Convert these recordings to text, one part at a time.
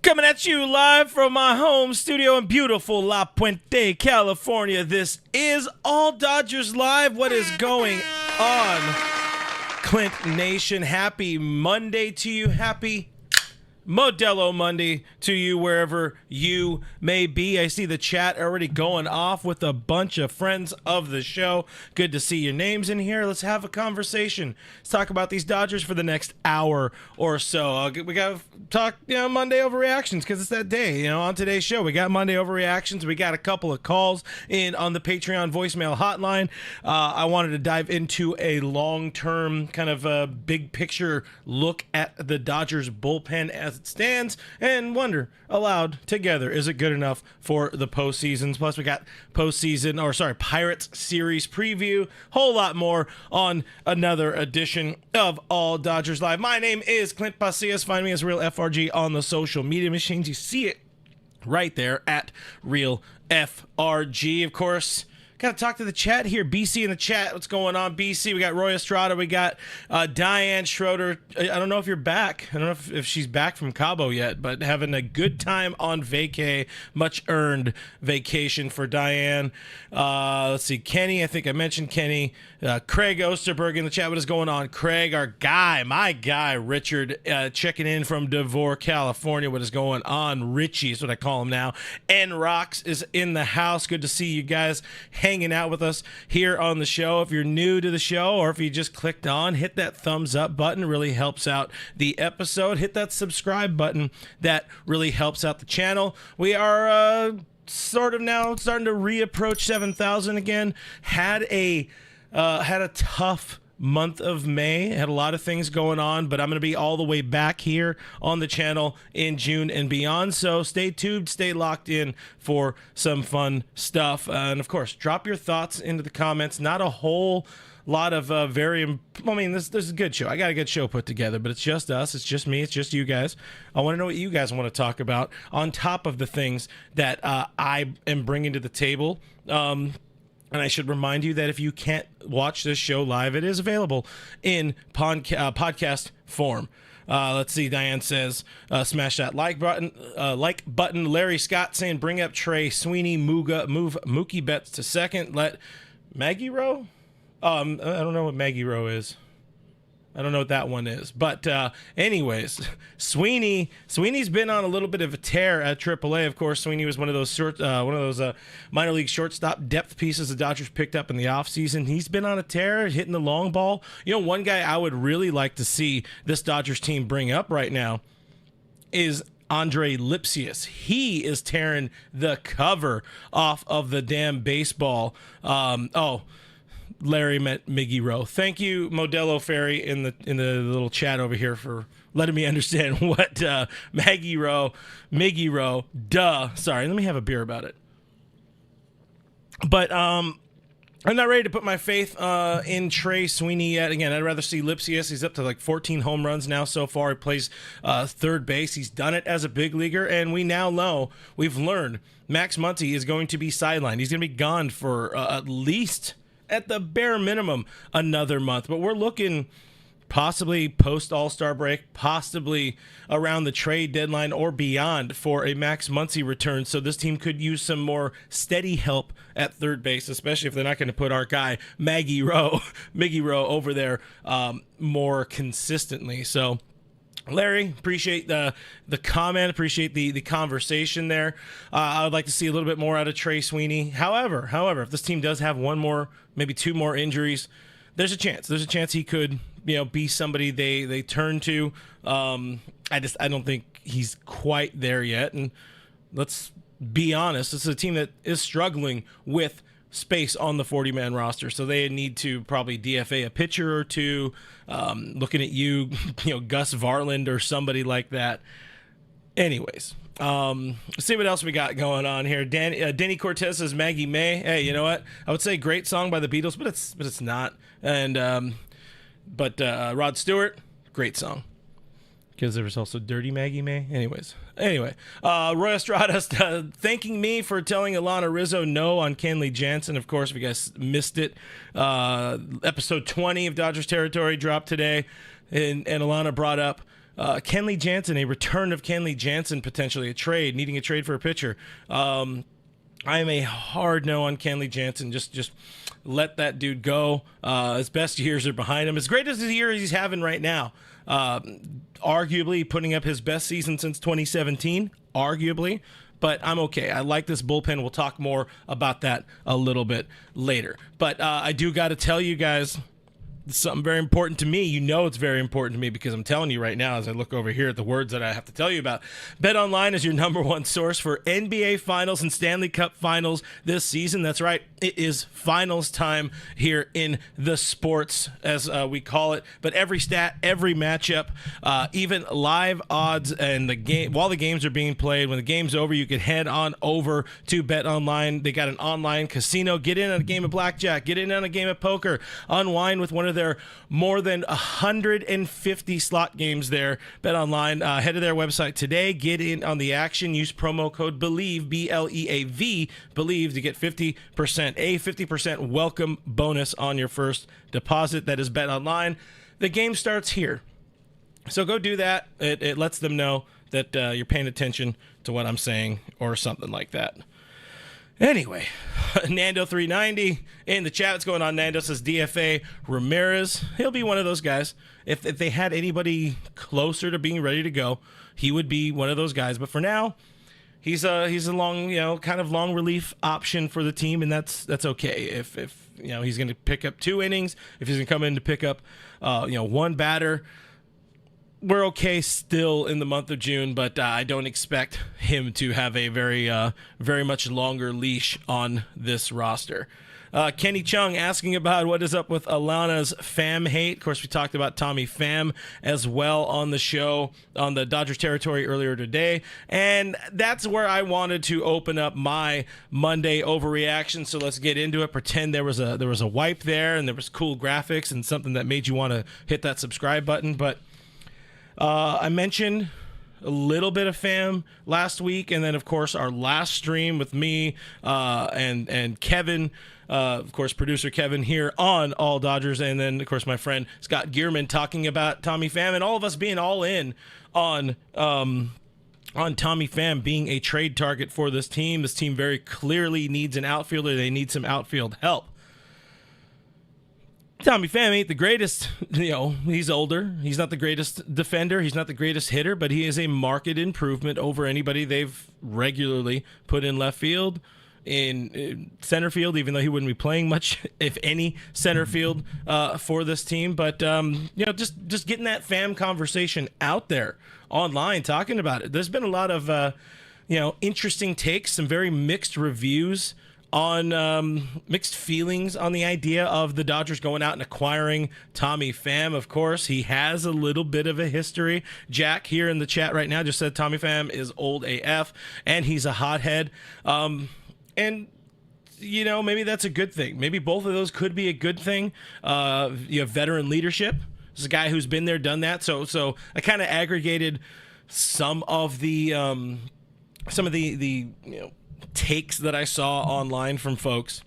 Coming at you live from my home studio in beautiful La Puente, California. This is All Dodgers Live. What is going on, Clint Nation? Happy Monday to you. Happy Modelo Monday to you wherever you may be. I see the chat already going off with a bunch of friends of the show. Good to see your names in here. Let's have a conversation. Let's talk about these Dodgers for the next hour or so. We got to talk, Monday Overreactions because it's that day. On today's show, we got Monday Overreactions. We got a couple of calls in on the Patreon voicemail hotline. I wanted to dive into a long-term kind of a big picture look at the Dodgers bullpen as it stands and wonder aloud together, is it good enough for the postseasons? Plus we got Pirates series preview, whole lot more on another edition of All Dodgers Live. My name is Clint Pasillas. Find me as Real FRG on the social media machines. You see it right there at Real FRG. Of course, got to talk to the chat here. BC in the chat. What's going on, BC? We got Roy Estrada. We got Diane Schroeder. I don't know if you're back. I don't know if she's back from Cabo yet, but having a good time on vacay. Much earned vacation for Diane. Let's see. Kenny. I think I mentioned Kenny. Craig Osterberg in the chat. What is going on, Craig? Our guy, my guy, Richard, checking in from Devore, California. What is going on? Richie is what I call him now. And Rocks is in the house. Good to see you guys hanging out with us here on the show. If you're new to the show or if you just clicked on, hit that thumbs up button. It really helps out the episode. Hit that subscribe button. That really helps out the channel. We are sort of now starting to reapproach 7,000 again. Had a tough month of May. Had a lot of things going on, but I'm going to be all the way back here on the channel in June and beyond. So stay tuned, stay locked in for some fun stuff. And of course, drop your thoughts into the comments. Not a whole lot of this is a good show. I got a good show put together, but it's just us. It's just me. It's just you guys. I want to know what you guys want to talk about on top of the things that I am bringing to the table. And I should remind you that if you can't watch this show live, it is available in podcast form. Let's see. Diane says, smash that like button. Larry Scott saying, bring up Trey Sweeney. Move Mookie Betts to second. Let Maggie Rowe. I don't know what Maggie Rowe is. I don't know what that one is. But anyways, Sweeney's been on a little bit of a tear at AAA. Of course, Sweeney was one of those minor league shortstop depth pieces the Dodgers picked up in the offseason. He's been on a tear, hitting the long ball. One guy I would really like to see this Dodgers team bring up right now is Andre Lipsius. He is tearing the cover off of the damn baseball. Larry met Miggy Rowe. Thank you, Modelo Ferry, in the little chat over here for letting me understand what Miggy Rowe. Sorry, let me have a beer about it. But I'm not ready to put my faith in Trey Sweeney yet. Again, I'd rather see Lipsius. He's up to like 14 home runs now so far. He plays third base. He's done it as a big leaguer, and we now know, we've learned, Max Muncy is going to be sidelined. He's going to be gone for at least, at the bare minimum, another month. But we're looking possibly post All-Star break, possibly around the trade deadline or beyond for a Max Muncy return. So this team could use some more steady help at third base, especially if they're not going to put our guy Miggy Rowe over there more consistently. So Larry, appreciate the comment, appreciate the conversation there. I would like to see a little bit more out of Trey Sweeney. However, if this team does have one more, maybe two more injuries, there's a chance. There's a chance he could, be somebody they turn to. I don't think he's quite there yet. And let's be honest, this is a team that is struggling with space on the 40-man roster, so they need to probably DFA a pitcher or two. Looking at you, Gus Varland or somebody like that. Anyways, let's see what else we got going on here. Denny Cortez says Maggie May. Hey, you know what? I would say great song by the Beatles, but it's not. And but Rod Stewart, great song. Because there was also Dirty Maggie May. Anyway, Roy Estrada thanking me for telling Alanna Rizzo no on Kenley Jansen. Of course, if you guys missed it, episode 20 of Dodgers Territory dropped today, and Alanna brought up Kenley Jansen, a return of Kenley Jansen, potentially a trade, needing a trade for a pitcher. I am a hard no on Kenley Jansen. Just let that dude go. His best years are behind him. As great as the year he's having right now, arguably putting up his best season since 2017, arguably. But I'm okay. I like this bullpen. We'll talk more about that a little bit later. But I do got to tell you guys something very important to me. You know it's very important to me because I'm telling you right now as I look over here at the words that I have to tell you about. BetOnline is your number one source for NBA Finals and Stanley Cup Finals this season. That's right. It is finals time here in the sports, as we call it. But every stat, every matchup, even live odds and the game, while the games are being played, when the game's over, you can head on over to BetOnline. They got an online casino. Get in on a game of blackjack. Get in on a game of poker. Unwind with one of their more than 150 slot games there. BetOnline, head to their website today. Get in on the action. Use promo code BELIEVE, BLEAV, BELIEVE to get 50% welcome bonus on your first deposit. That is BetOnline. The game starts here. So go do that. It lets them know that you're paying attention to what I'm saying or something like that. Anyway, Nando390 in the chat. What's going on, Nando? Says DFA Ramirez. He'll be one of those guys. If they had anybody closer to being ready to go, he would be one of those guys. But for now, he's a long, kind of long relief option for the team, and that's okay. If he's going to pick up 2 innings, if he's going to come in to pick up one batter, we're okay still in the month of June, but I don't expect him to have a very much longer leash on this roster. Kenny Chung asking about what is up with Alanna's Pham hate. Of course, we talked about Tommy Pham as well on the show on the Dodgers territory earlier today, and that's where I wanted to open up my Monday overreaction. So let's get into it. Pretend there was a wipe there, and there was cool graphics and something that made you want to hit that subscribe button, but I mentioned a little bit of Pham last week, and then, of course, our last stream with me and Kevin, of course, producer Kevin here on All Dodgers, and then, of course, my friend Scott Gearman talking about Tommy Pham, and all of us being all in on Tommy Pham being a trade target for this team. This team very clearly needs an outfielder. They need some outfield help. Tommy Pham ain't the greatest, he's older. He's not the greatest defender. He's not the greatest hitter, but he is a marked improvement over anybody they've regularly put in left field, in center field, even though he wouldn't be playing much, if any, center field for this team. But, just getting that Pham conversation out there online, talking about it. There's been a lot of, interesting takes, some very mixed reviews on mixed feelings on the idea of the Dodgers going out and acquiring Tommy Pham. Of course, he has a little bit of a history. Jack here in the chat right now just said Tommy Pham is old AF and he's a hothead. And maybe that's a good thing. Maybe both of those could be a good thing. You have veteran leadership. This is a guy who's been there, done that. So I kind of aggregated some of the takes that I saw online from folks.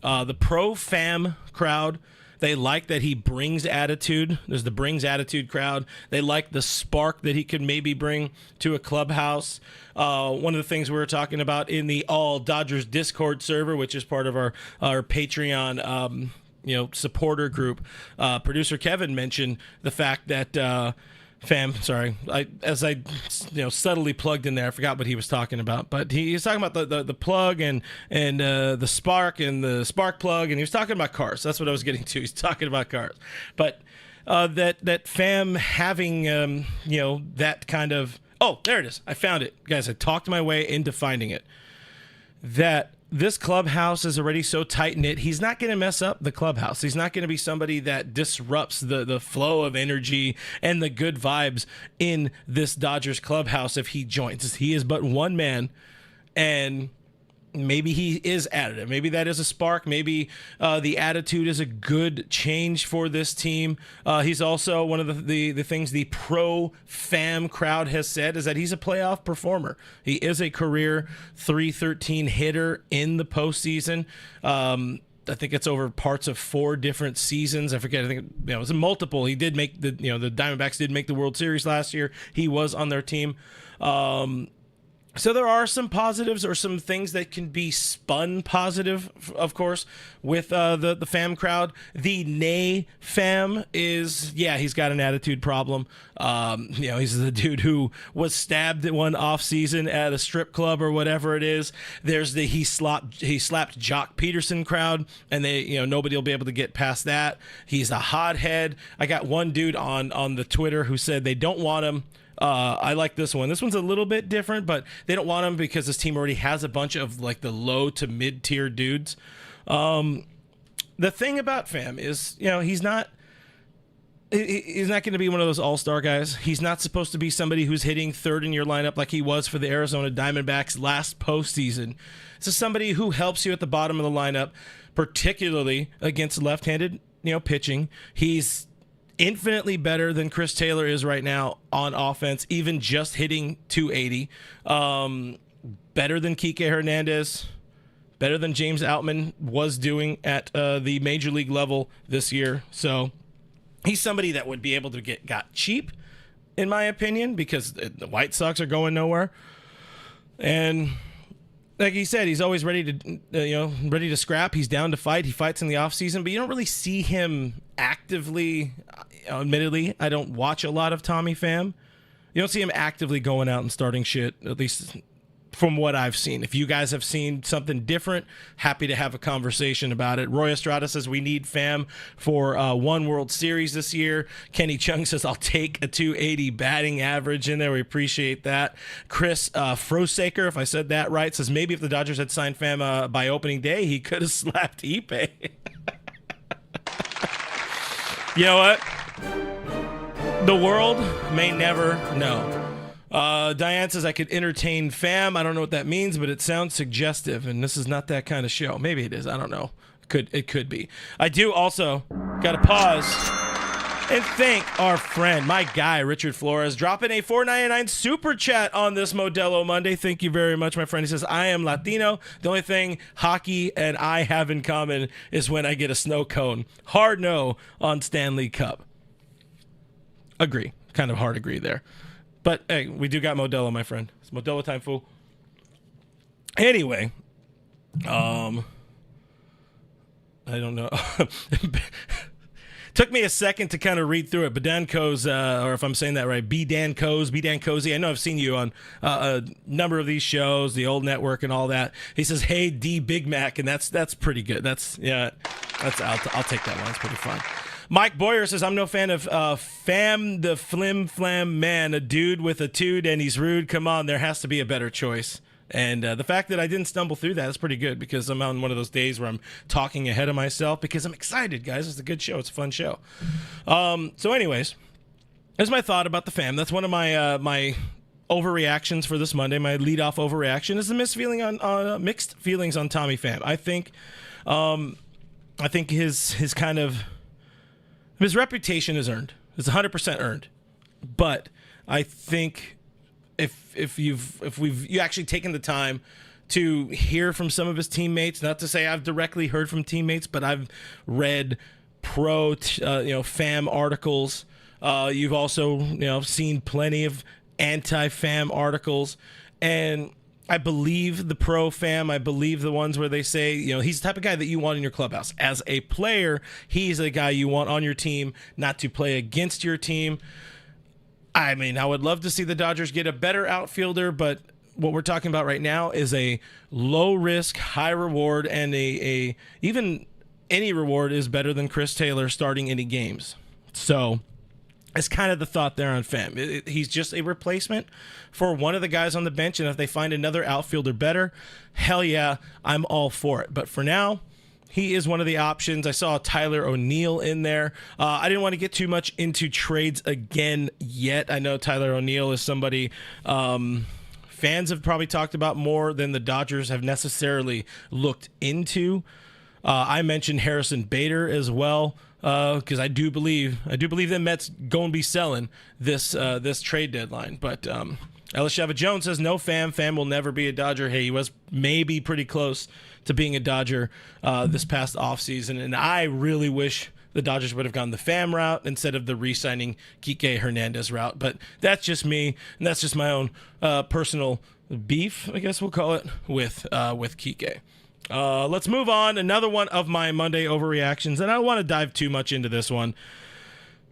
The pro Pham crowd, they like that he brings attitude. There's the brings attitude crowd. They like the spark that he could maybe bring to a clubhouse. One of the things we were talking about in the All Dodgers Discord server, which is part of our Patreon supporter group, producer Kevin mentioned the fact that Pham, sorry, as I subtly plugged in there, I forgot what he was talking about, but he was talking about the plug and the spark and the spark plug, and he was talking about cars. That's what I was getting to. He's talking about cars, but that Pham having that kind of, oh, there it is. I found it, guys. I talked my way into finding it. That this clubhouse is already so tight-knit, he's not going to mess up the clubhouse. He's not going to be somebody that disrupts the flow of energy and the good vibes in this Dodgers clubhouse if he joins. He is but one man, and maybe he is additive. Maybe that is a spark. Maybe the attitude is a good change for this team. He's also one of the things the pro Pham crowd has said is that he's a playoff performer. He is a career .313 hitter in the postseason. I think it's over parts of 4 different seasons. I forget. I think it was multiple. He did make the Diamondbacks did make the World Series last year. He was on their team. So there are some positives or some things that can be spun positive, of course, with the Pham crowd. The nay Pham is, he's got an attitude problem. He's the dude who was stabbed at one off season at a strip club or whatever it is. There's the he slapped Jock Peterson crowd, and nobody will be able to get past that. He's a hothead. I got one dude on the Twitter who said they don't want him. I like this one. This one's a little bit different, but they don't want him because this team already has a bunch of like the low to mid tier dudes. The thing about Pham is, he's not going to be one of those all-star guys. He's not supposed to be somebody who's hitting third in your lineup like he was for the Arizona Diamondbacks last postseason. This is somebody who helps you at the bottom of the lineup, particularly against left-handed, pitching. He's infinitely better than Chris Taylor is right now on offense, even just hitting 280. Better than Kike Hernandez, better than James Outman was doing at the major league level this year. So he's somebody that would be able to got cheap, in my opinion, because the White Sox are going nowhere. And like he said, he's always ready to scrap. He's down to fight. He fights in the offseason, but you don't really see him actively. Admittedly, I don't watch a lot of Tommy Pham. You don't see him actively going out and starting shit, at least from what I've seen. If you guys have seen something different, happy to have a conversation about it. Roy Estrada says we need Pham for one World Series this year. Kenny Chung says I'll take a 280 batting average in there. We appreciate that. Chris Frosaker, if I said that right, says maybe if the Dodgers had signed Pham by opening day, he could have slapped Ipe. You know what? The world may never know. Diane says I could entertain Pham. I don't know what that means, but it sounds suggestive, and this is not that kind of show. Maybe it is. I don't know. It could be. I do also got to pause and thank our friend, my guy, Richard Flores, dropping a $4.99 super chat on this Modelo Monday. Thank you very much, my friend. He says, I am Latino. The only thing hockey and I have in common is when I get a snow cone. Hard no on Stanley Cup. Agree. Kind of hard agree there. But, hey, we do got Modelo, my friend. It's Modelo time, fool. Anyway, I don't know. Took me a second to kind of read through it. Bedanco's, or if I'm saying that right, Bedancozy. I know I've seen you on a number of these shows, the old network and all that. He says, hey, D Big Mac, and that's pretty good. I'll take that one. That's pretty fun. Mike Boyer says, I'm no fan of Pham the Flim Flam man, a dude with a toot and he's rude. Come on, there has to be a better choice. And the fact that I didn't stumble through that is pretty good because I'm on one of those days where I'm talking ahead of myself because I'm excited, guys. It's a good show. It's a fun show. So anyways, here's my thought about the Pham. That's one of my overreactions for this Monday. My leadoff overreaction is the mixed feelings on Tommy Pham. I think his kind of his reputation is earned. It's 100% earned. But I think if you've actually taken the time to hear from some of his teammates, not to say I've directly heard from teammates, but I've read Pham articles. You've also seen plenty of anti-Pham articles, and I believe the pro Pham. I believe the ones where they say, he's the type of guy that you want in your clubhouse. As a player, he's a guy you want on your team, not to play against your team. I mean, I would love to see the Dodgers get a better outfielder, but what we're talking about right now is a low risk, high reward, and even any reward is better than Chris Taylor starting any games. So it's kind of the thought there on Pham. He's just a replacement for one of the guys on the bench, and if they find another outfielder better, hell yeah, I'm all for it. But for now, he is one of the options. I saw Tyler O'Neill in there. I didn't want to get too much into trades again yet. I know Tyler O'Neill is somebody fans have probably talked about more than the Dodgers have necessarily looked into. I mentioned Harrison Bader as well. Because I do believe the Mets going to be selling this trade deadline. But Elisheva Jones says, no, Pham. Pham will never be a Dodger. Hey, he was maybe pretty close to being a Dodger this past offseason, and I really wish the Dodgers would have gone the Pham route instead of the re-signing Kike Hernandez route. But that's just me, and that's just my own personal beef, I guess we'll call it, with Kike. Let's move on. Another one of my Monday overreactions, and I don't want to dive too much into this one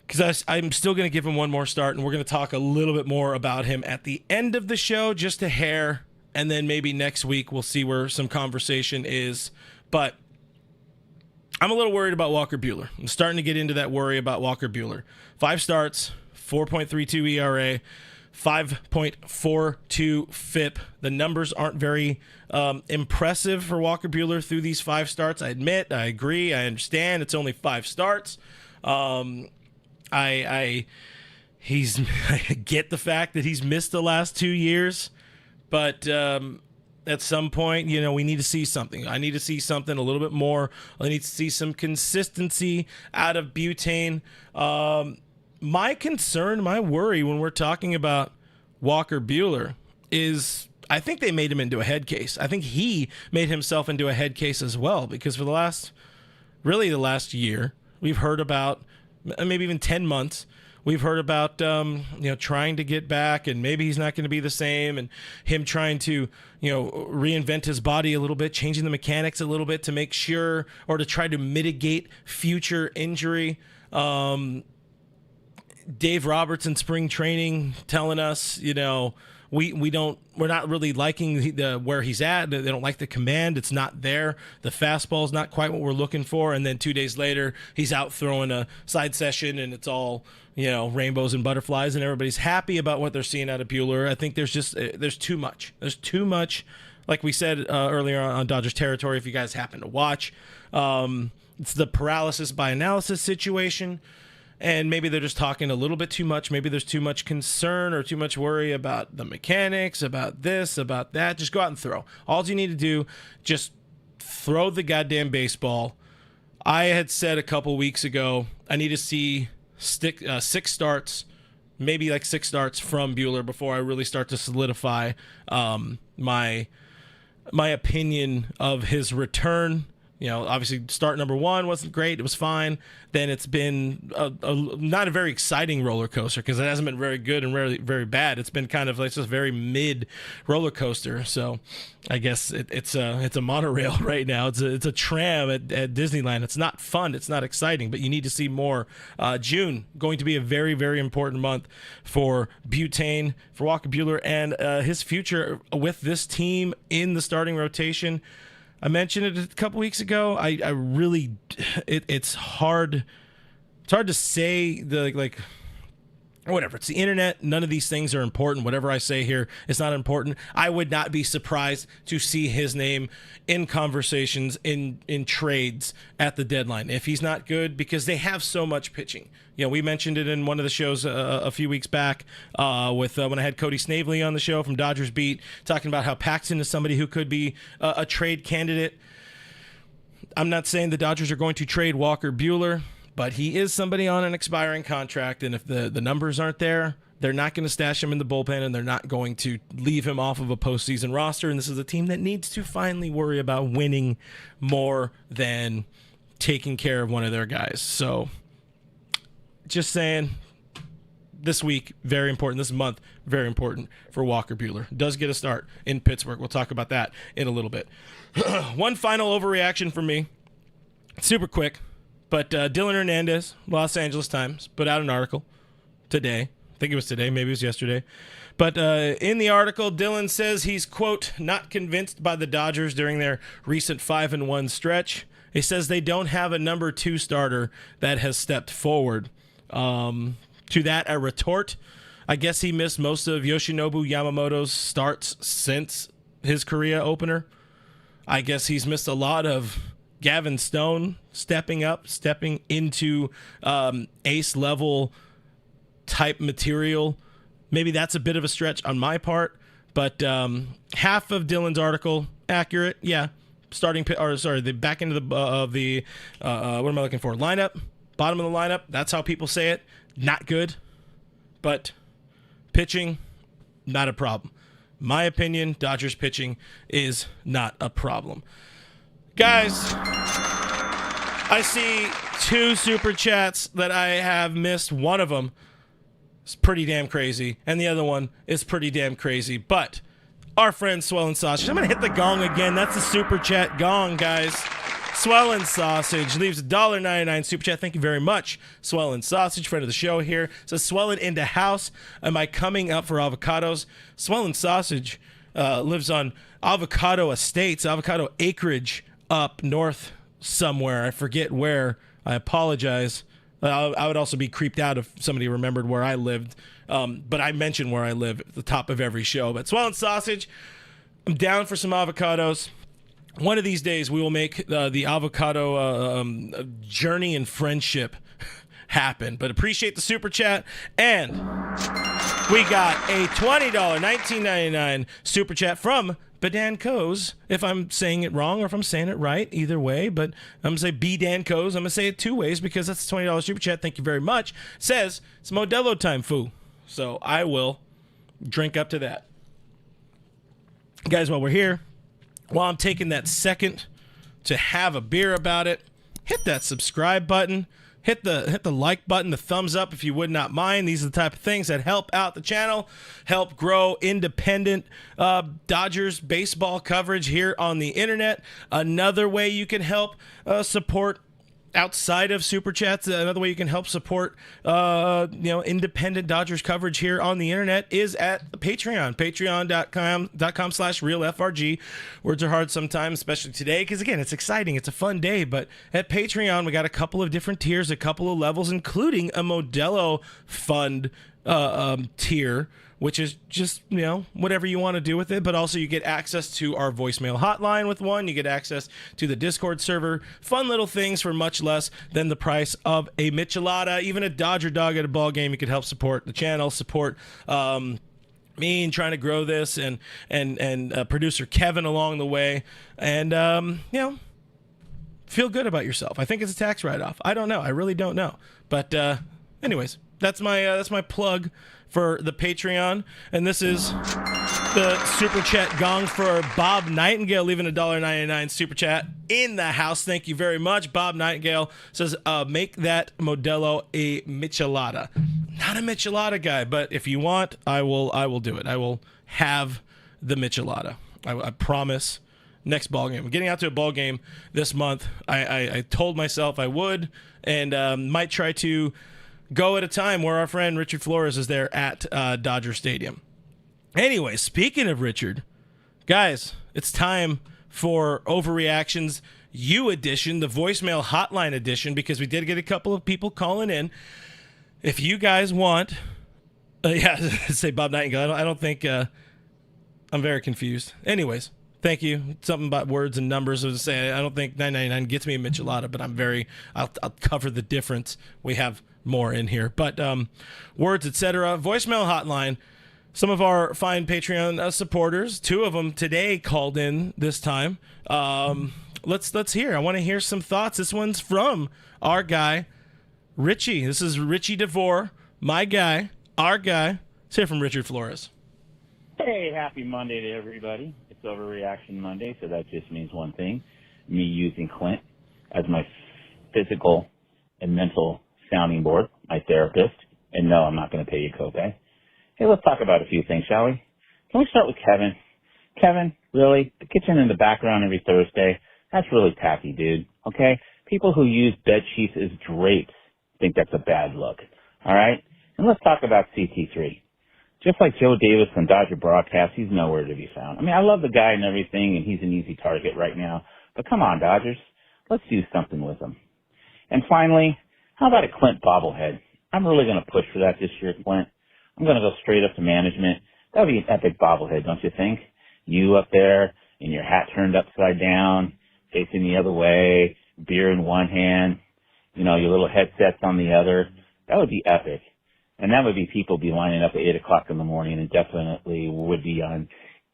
because I'm still going to give him one more start, and we're going to talk a little bit more about him at the end of the show, just a hair, and then maybe next week we'll see where some conversation is. But I'm a little worried about Walker Buehler. I'm starting to get into that worry about Walker Buehler. 5 starts, 4.32 ERA, 5.42 FIP. The numbers aren't very impressive for Walker Buehler through these 5 starts. I admit, I agree, I understand. It's only 5 starts. I get the fact that he's missed the last 2 years, but at some point, we need to see something. I need to see something a little bit more. I need to see some consistency out of Butane. My concern, my worry when we're talking about Walker Buehler is I think they made him into a head case. I think he made himself into a head case as well, because for the last year, we've heard about, maybe even 10 months, we've heard about trying to get back, and maybe he's not going to be the same, and him trying to reinvent his body a little bit, changing the mechanics a little bit to make sure, or to try to mitigate future injury. Dave Roberts in spring training telling us, we're not really liking where he's at. They don't like the command. It's not there. The fastball is not quite what we're looking for. And then 2 days later, he's out throwing a side session, and it's all, rainbows and butterflies, and everybody's happy about what they're seeing out of Buehler. I think there's too much. There's too much, like we said earlier on Dodgers territory, if you guys happen to watch. It's the paralysis by analysis situation. And maybe they're just talking a little bit too much. Maybe there's too much concern or too much worry about the mechanics, about this, about that. Just go out and throw. All you need to do, just throw the goddamn baseball. I had said a couple weeks ago, I need to see 6 starts, maybe like 6 starts from Buehler before I really start to solidify my opinion of his return. Obviously start number 1 wasn't great. It was fine. Then it's been not a very exciting roller coaster, because it hasn't been very good and rarely very bad. It's been kind of like just very mid roller coaster. So I guess it's a monorail right now. It's a tram at Disneyland. It's not fun. It's not exciting, but you need to see more. June going to be a very, very important month for Butane, for Walker Buehler, and his future with this team in the starting rotation. I mentioned it a couple weeks ago. I really, it's hard. It's hard to say whatever. It's the internet. None of these things are important. Whatever I say here is not important. I would not be surprised to see his name in conversations, in trades at the deadline if he's not good, because they have so much pitching. We mentioned it in one of the shows a few weeks back with when I had Cody Snavely on the show from Dodgers Beat, talking about how Paxton is somebody who could be a trade candidate. I'm not saying the Dodgers are going to trade Walker Buehler, but he is somebody on an expiring contract, and if the numbers aren't there, they're not going to stash him in the bullpen, and they're not going to leave him off of a postseason roster. And this is a team that needs to finally worry about winning more than taking care of one of their guys. So just saying, this week, very important. This month, very important for Walker Buehler. Does get a start in Pittsburgh. We'll talk about that in a little bit. One final overreaction for me. Super quick. But Dylan Hernandez, Los Angeles Times, put out an article today. I think it was today. Maybe it was yesterday. But in the article, Dylan says he's, quote, not convinced by the Dodgers during their recent 5-1 stretch. He says they don't have a number 2 starter that has stepped forward. To that, I retort, I guess he missed most of Yoshinobu Yamamoto's starts since his Korea opener. I guess he's missed a lot of Gavin Stone stepping into ace level type material. Maybe that's a bit of a stretch on my part, but half of Dylan's article accurate. Yeah, the back end of the what am I looking for? Lineup, bottom of the lineup. That's how people say it. Not good, but pitching not a problem. My opinion, Dodgers pitching is not a problem. Guys, I see 2 super chats that I have missed. One of them is pretty damn crazy, and the other one is pretty damn crazy. But our friend Swellin' Sausage, I'm going to hit the gong again. That's the super chat gong, guys. Swellin' Sausage leaves a $1.99 super chat. Thank you very much, Swellin' Sausage, friend of the show here. Says, Swellin' into house. Am I coming up for avocados? Swellin' Sausage lives on avocado estates, avocado acreage up north somewhere. I forget where. I apologize. I would also be creeped out if somebody remembered where I lived. But I mention where I live at the top of every show. But Swellin' Sausage, I'm down for some avocados. One of these days, we will make the avocado journey and friendship happen. But appreciate the super chat. And we got a $20, $19.99 super chat from Bedan Coes. If I'm saying it wrong or if I'm saying it right, either way. But I'm going to say Bedan Coes. I'm going to say it 2 ways because that's a $20 super chat. Thank you very much. It says it's Modelo time, foo. So I will drink up to that. Guys, while we're here, while I'm taking that second to have a beer about it, hit that subscribe button, hit the like button, the thumbs up if you would not mind. These are the type of things that help out the channel, help grow independent Dodgers baseball coverage here on the internet. Another way you can help support outside of super chats, another way you can help support independent Dodgers coverage here on the internet is at Patreon. Patreon.com/realfrg. Words are hard sometimes, especially today, because again, it's exciting, it's a fun day. But at Patreon, we got a couple of different tiers, a couple of levels, including a Modelo Fund tier, which is just, whatever you want to do with it. But also you get access to our voicemail hotline with one. You get access to the Discord server. Fun little things for much less than the price of a Michelada. Even a Dodger dog at a ball game. You could help support the channel, support me and trying to grow this, and producer Kevin along the way. And, feel good about yourself. I think it's a tax write-off. I don't know. I really don't know. But anyways, that's my plug for the Patreon. And this is the super chat gong for Bob Nightingale, leaving a $1.99 super chat in the house. Thank you very much. Bob Nightingale says, make that Modelo a Michelada. Not a Michelada guy, but if you want, I will do it. I will have the Michelada. I promise. Next ball game. I'm getting out to a ball game this month. I told myself I would, and might try to go at a time where our friend Richard Flores is there at Dodger Stadium. Anyway, speaking of Richard, guys, it's time for Overreactions U edition, the voicemail hotline edition, because we did get a couple of people calling in. If you guys want, say Bob Nightingale. I don't think I'm very confused. Anyways, thank you. Something about words and numbers. I was saying, I don't think 999 gets me a Michelada, but I'll cover the difference. We have more in here, but words, etc. Voicemail hotline. Some of our fine Patreon supporters, 2 of them today called in this time. Let's hear. I want to hear some thoughts. This one's from our guy Richie. This is Richie DeVore, my guy, our guy. Let's hear from Richard Flores. Hey, happy Monday to everybody. It's Overreaction Monday, so that just means one thing: me using Clint as my physical and mental sounding board, my therapist. And no, I'm not going to pay you copay. Hey, let's talk about a few things, shall we? Can we start with Kevin? Kevin, really? The kitchen in the background every Thursday? That's really tacky, dude. Okay? People who use bed sheets as drapes think that's a bad look. All right? And let's talk about CT3. Just like Joe Davis on Dodger broadcast, he's nowhere to be found. I mean, I love the guy and everything, and he's an easy target right now. But come on, Dodgers. Let's do something with him. And finally, how about a Clint bobblehead? I'm really going to push for that this year, Clint. I'm going to go straight up to management. That would be an epic bobblehead, don't you think? You up there in your hat turned upside down, facing the other way, beer in one hand, your little headsets on the other. That would be epic. And that would be people be lining up at 8 o'clock in the morning, and definitely would be on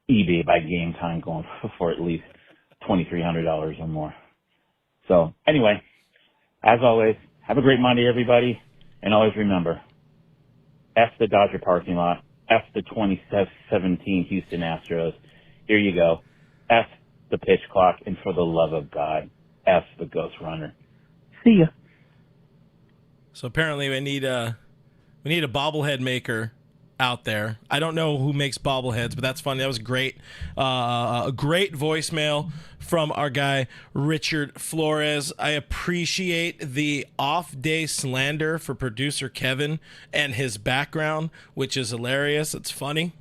eBay by game time going for at least $2,300 or more. So anyway, as always, have a great Monday, everybody. And always remember, F the Dodger parking lot F the 2017 Houston Astros. Here you go. F the pitch clock, and for the love of God, F the Ghost Runner. See ya. So apparently we need a bobblehead maker out there. I don't know who makes bobbleheads, but that's funny. That was great. A great voicemail from our guy Richard Flores. I appreciate the off-day slander for producer Kevin and his background, which is hilarious. It's funny.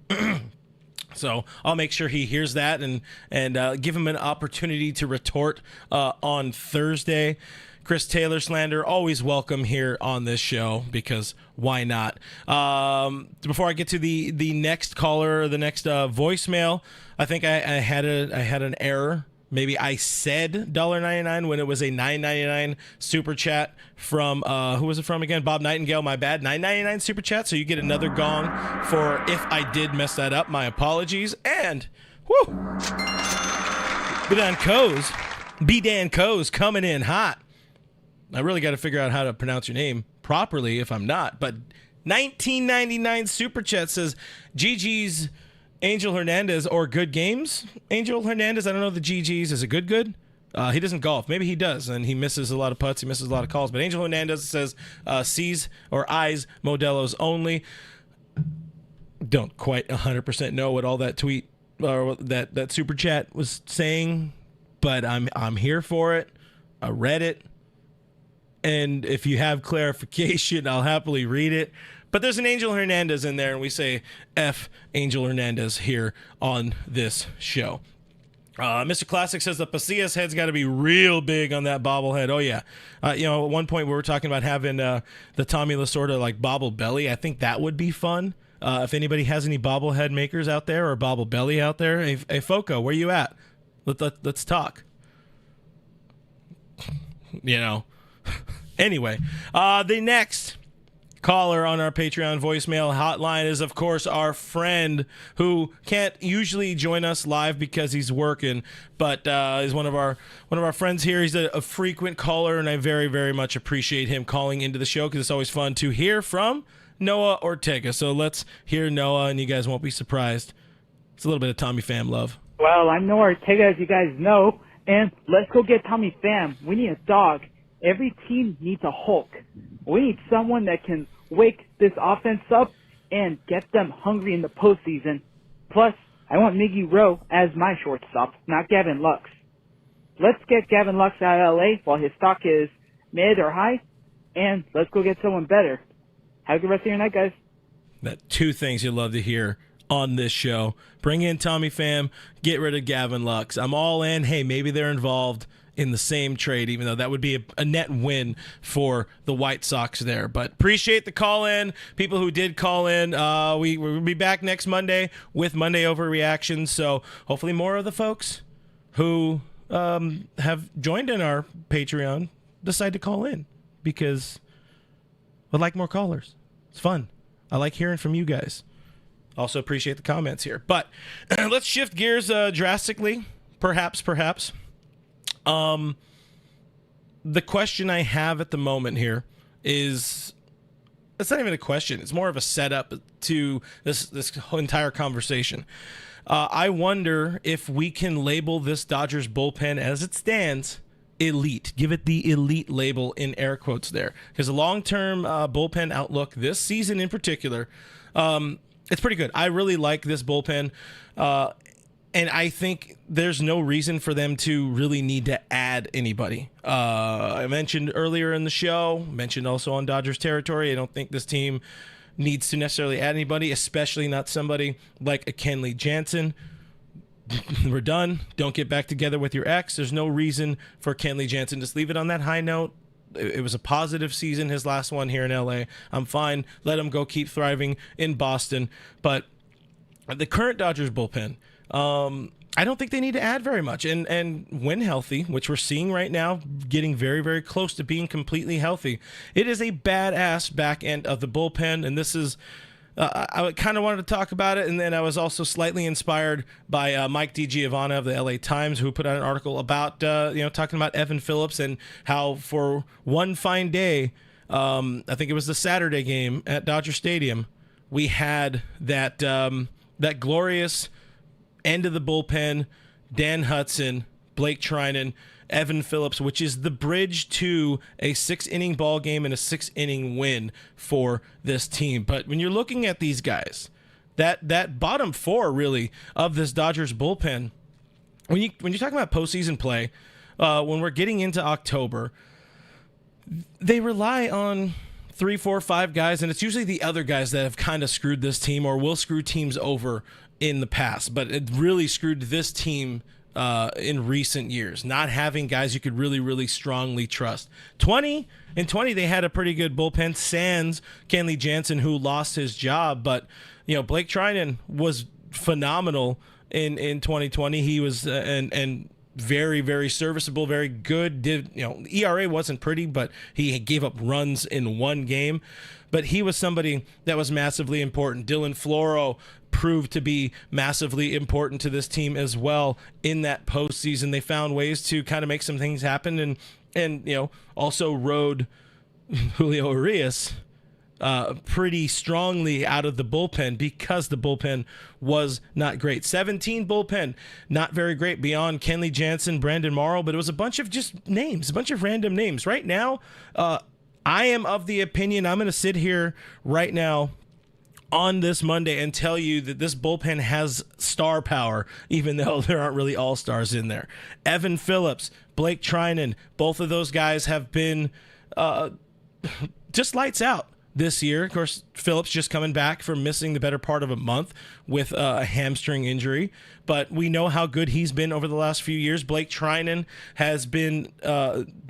So I'll make sure he hears that and give him an opportunity to retort on Thursday. Chris Taylor slander, always welcome here on this show, because why not? Before I get to the next caller, or the next voicemail, I think I had an error. Maybe I said $1.99 when it was a $9.99 super chat from who was it from again? Bob Nightingale. My bad. $9.99 super chat. So you get another gong for if I did mess that up. My apologies. And B Dan Coes coming in hot. I really got to figure out how to pronounce your name properly if I'm not. But 1999 super chat says GG's Angel Hernandez or good games. Angel Hernandez, I don't know the GG's. Is it good? He doesn't golf. Maybe he does, and he misses a lot of putts. He misses a lot of calls. But Angel Hernandez says C's or I's Modelo's only. Don't quite 100% know what all that tweet or that super chat was saying, but I'm here for it. I read it. And if you have clarification, I'll happily read it. But there's an Angel Hernandez in there, and we say F Angel Hernandez here on this show. Mr. Classic says the Pasillas head's got to be real big on that bobblehead. Oh, yeah. At one point we were talking about having the Tommy Lasorda like bobble belly. I think that would be fun. If anybody has any bobblehead makers out there or bobble belly out there, hey Foco, where you at? Let's talk. Anyway, the next caller on our Patreon voicemail hotline is, of course, our friend who can't usually join us live because he's working, but is one of our friends here. He's a frequent caller, and I very, very much appreciate him calling into the show because it's always fun to hear from Noah Ortega. So let's hear Noah, and you guys won't be surprised. It's a little bit of Tommy Pham love. Well, I'm Noah Ortega, as you guys know, and let's go get Tommy Pham. We need a dog. Every team needs a Hulk. We need someone that can wake this offense up and get them hungry in the postseason. Plus, I want Miggy Rowe as my shortstop, not Gavin Lux. Let's get Gavin Lux out of LA while his stock is mid or high, and let's go get someone better. Have a good rest of your night, guys. That two things you'd love to hear on this show. Bring in Tommy Pham, get rid of Gavin Lux. I'm all in. Hey, maybe they're involved in the same trade, even though that would be a net win for the White Sox there. But appreciate the call in. People who did call in, we'll be back next Monday with Monday Overreactions. So hopefully more of the folks who have joined in our Patreon decide to call in, because I'd like more callers. It's fun. I like hearing from you guys. Also appreciate the comments here. But let's shift gears drastically, perhaps. The question I have at the moment here is, it's not even a question. It's more of a setup to this whole entire conversation. I wonder if we can label this Dodgers bullpen as it stands elite. Give it the elite label in air quotes there. Because the long-term bullpen outlook this season in particular, it's pretty good. I really like this bullpen. And I think there's no reason for them to really need to add anybody. I mentioned earlier in the show, mentioned also on Dodgers territory, I don't think this team needs to necessarily add anybody, especially not somebody like a Kenley Jansen. We're done. Don't get back together with your ex. There's no reason for Kenley Jansen. Just leave it on that high note. It was a positive season, his last one here in LA. I'm fine. Let him go keep thriving in Boston. But the current Dodgers bullpen, I don't think they need to add very much. And when healthy, which we're seeing right now, getting very, very close to being completely healthy, it is a badass back end of the bullpen. And this is, I kind of wanted to talk about it. And then I was also slightly inspired by Mike DiGiovanna of the LA Times, who put out an article about, talking about Evan Phillips and how for one fine day, I think it was the Saturday game at Dodger Stadium, we had that that glorious end of the bullpen, Dan Hudson, Blake Trinan, Evan Phillips, which is the bridge to a 6-inning ball game and a 6-inning win for this team. But when you're looking at these guys, that bottom four really of this Dodgers bullpen, when you're talking about postseason play, when we're getting into October, they rely on 3, 4, 5 guys, and it's usually the other guys that have kind of screwed this team or will screw teams over in the past. But it really screwed this team in recent years, not having guys you could really, really strongly trust. In 20, they had a pretty good bullpen, sans Kenley Jansen, who lost his job. But, Blake Trinan was phenomenal in 2020. He was and very, very serviceable, very good. ERA wasn't pretty, but he gave up runs in one game. But he was somebody that was massively important. Dylan Floro proved to be massively important to this team as well in that postseason. They found ways to kind of make some things happen and also rode Julio Urias pretty strongly out of the bullpen because the bullpen was not great. 17 bullpen, not very great beyond Kenley Jansen, Brandon Morrow, but it was a bunch of just names, a bunch of random names. Right now, I am of the opinion, I'm going to sit here right now on this Monday and tell you that this bullpen has star power, even though there aren't really all-stars in there. Evan Phillips, Blake Trinan, both of those guys have been just lights out this year. Of course, Phillips just coming back from missing the better part of a month with a hamstring injury, but we know how good he's been over the last few years. Blake Trinan has been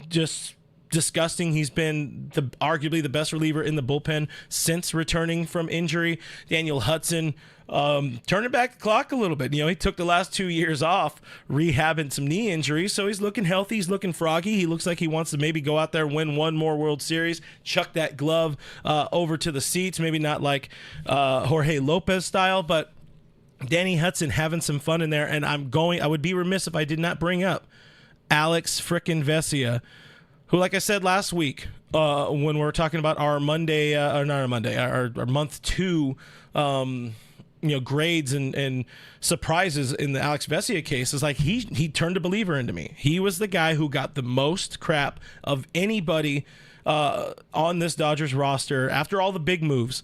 just disgusting. He's been arguably the best reliever in the bullpen since returning from injury. Daniel Hudson turning back the clock a little bit. He took the last 2 years off rehabbing some knee injuries, so he's looking healthy. He's looking froggy. He looks like he wants to maybe go out there, win one more World Series, chuck that glove over to the seats. Maybe not like Jorge Lopez style, but Danny Hudson having some fun in there. And I would be remiss if I did not bring up Alex frickin' Vesia, who, like I said last week, when we were talking about our Monday, or not our Monday, our month 2, grades and surprises in the Alex Vesia case, is like he turned a believer into me. He was the guy who got the most crap of anybody on this Dodgers roster after all the big moves.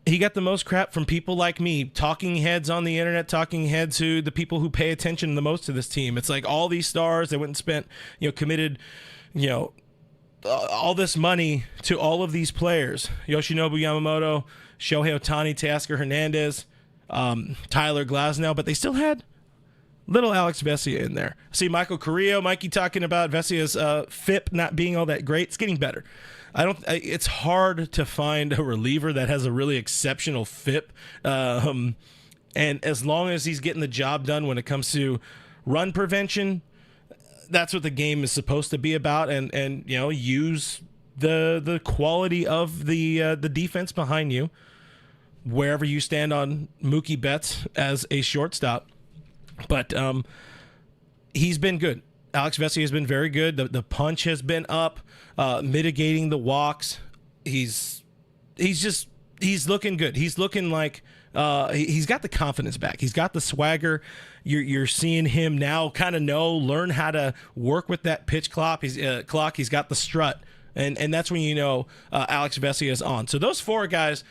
He got the most crap from people like me, talking heads on the internet, talking heads who the people who pay attention the most to this team. It's like all these stars, they went and spent, committed, all this money to all of these players. Yoshinobu Yamamoto, Shohei Ohtani, Teoscar Hernandez, Tyler Glasnow, but they still had little Alex Vesia in there. See Michael Carrillo, Mikey talking about Vesia's FIP not being all that great. It's getting better. It's hard to find a reliever that has a really exceptional FIP. And as long as he's getting the job done when it comes to run prevention, that's what the game is supposed to be about, and use the quality of the defense behind you wherever you stand on Mookie Betts as a shortstop. But he's been good. Alex Vesia has been very good. The punch has been up, mitigating the walks. He's looking good. He's looking like he's got the confidence back. He's got the swagger. You're seeing him now kind of learn how to work with that pitch clock. He's got the strut, and that's when Alex Vesia is on. So those 4 guys,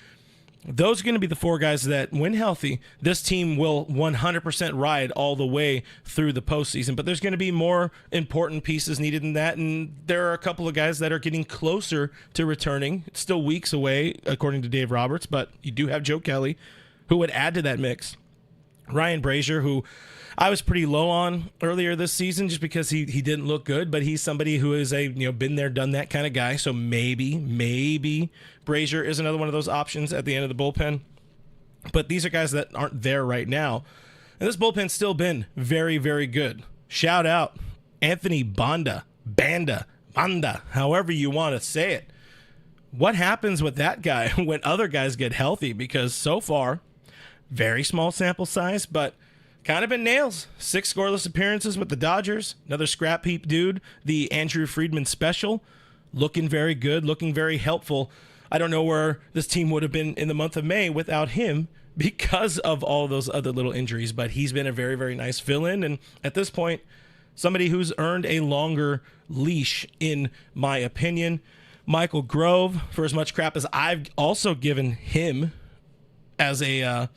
those are going to be the 4 guys that, when healthy, this team will 100% ride all the way through the postseason. But there's going to be more important pieces needed than that, and there are a couple of guys that are getting closer to returning. It's still weeks away, according to Dave Roberts, but you do have Joe Kelly, who would add to that mix. Ryan Brazier, who I was pretty low on earlier this season just because he didn't look good, but he's somebody who is a been there, done that kind of guy. So maybe Brazier is another one of those options at the end of the bullpen. But these are guys that aren't there right now. And this bullpen's still been very, very good. Shout out Anthony Banda, however you want to say it. What happens with that guy when other guys get healthy? Because so far, very small sample size, but kind of been nails. 6 scoreless appearances with the Dodgers. Another scrap heap dude, the Andrew Friedman special, looking very good, looking very helpful I don't know where this team would have been in the month of May without him because of all those other little injuries. But he's been a very, very nice fill-in. And at this point, somebody who's earned a longer leash, in my opinion. Michael Grove, for as much crap as I've also given him as a, I'll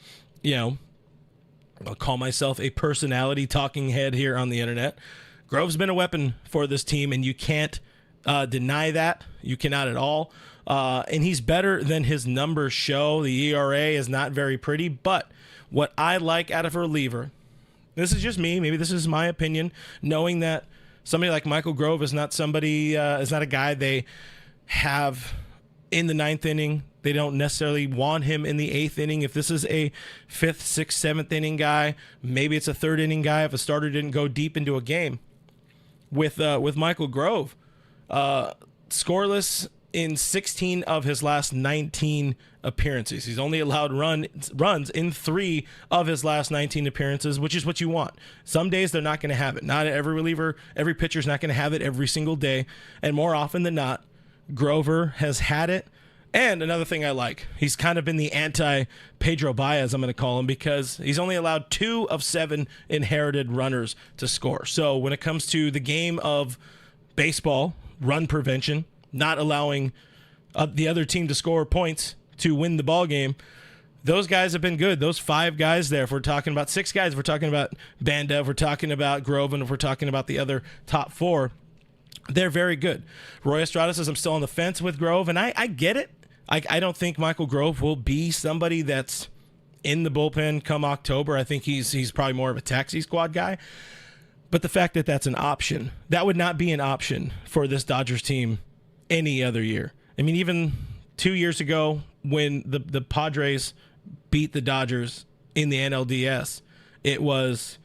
call myself a personality talking head here on the internet. Grove's been a weapon for this team, and you can't deny that. You cannot at all. And he's better than his numbers show. The ERA is not very pretty, but what I like out of a reliever, this is just me, maybe this is my opinion, knowing that somebody like Michael Grove is not somebody, is not a guy they have in the ninth inning. They don't necessarily want him in the eighth inning. If this is a fifth, sixth, seventh inning guy, maybe it's a third inning guy if a starter didn't go deep into a game. With Michael Grove, scoreless in 16 of his last 19 appearances. He's only allowed runs in 3 of his last 19 appearances, which is what you want. Some days they're not going to have it. Not every reliever, every pitcher's not going to have it every single day. And more often than not, Grover has had it. And another thing I like, he's kind of been the anti-Pedro Baez, I'm going to call him, because he's only allowed 2 of 7 inherited runners to score. So when it comes to the game of baseball, run prevention, not allowing the other team to score points to win the ball game, those guys have been good. Those 5 guys there, if we're talking about 6 guys, if we're talking about Banda, if we're talking about Grove, and if we're talking about the other top 4, they're very good. Roy Estrada says, I'm still on the fence with Grove, and I get it. I don't think Michael Grove will be somebody that's in the bullpen come October. I think he's probably more of a taxi squad guy. But the fact that that's an option, that would not be an option for this Dodgers team any other year. I mean, even 2 years ago when the Padres beat the Dodgers in the NLDS, it was,